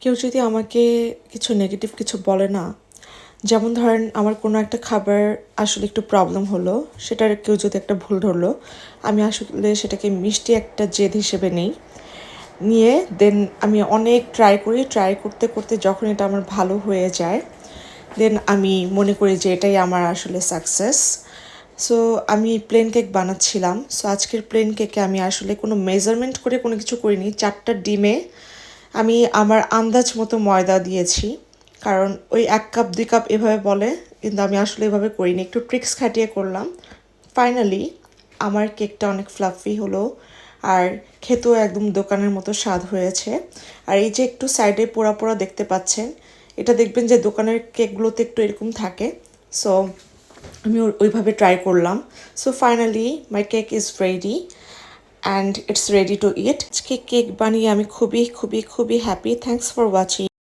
কেউ যদি আমাকে কিছু নেগেটিভ কিছু বলে না, যেমন ধরেন আমার কোনো একটা খাবার আসলে একটু প্রবলেম হলো, সেটার কেউ যদি একটা ভুল ধরলো, আমি আসলে সেটাকে মিষ্টি একটা জেদ হিসেবে নিয়ে দেন আমি অনেক ট্রাই করতে করতে যখন এটা আমার ভালো হয়ে যায়, দেন আমি মনে করি যে এটাই আমার আসলে সাকসেস। সো আমি প্লেন কেক বানাচ্ছিলাম। সো আজকের প্লেন কেকে আমি আসলে কোনো মেজারমেন্ট করে কোনো কিছু করিনি। 4টা ডিমে আমি আমার আন্দাজ মতো ময়দা দিয়েছি, কারণ ওই 1 কাপ 2 কাপ এভাবে বলে, কিন্তু আমি আসলে এভাবে করিনি, একটু ট্রিক্স খাটিয়ে করলাম। ফাইনালি আমার কেকটা অনেক ফ্লাফি হলো, আর খেতেও একদম দোকানের মতো স্বাদ হয়েছে। আর এই যে একটু সাইডে পোড়া পোড়া দেখতে পাচ্ছেন, এটা দেখবেন যে দোকানের কেকগুলোতে একটু এরকম থাকে। সো আমি ওইভাবে ট্রাই করলাম। So finally my cake is ready and it's ready to eat. আজকে কেক বানিয়ে আমি খুবই খুবই খুবই হ্যাপি। Thanks for watching.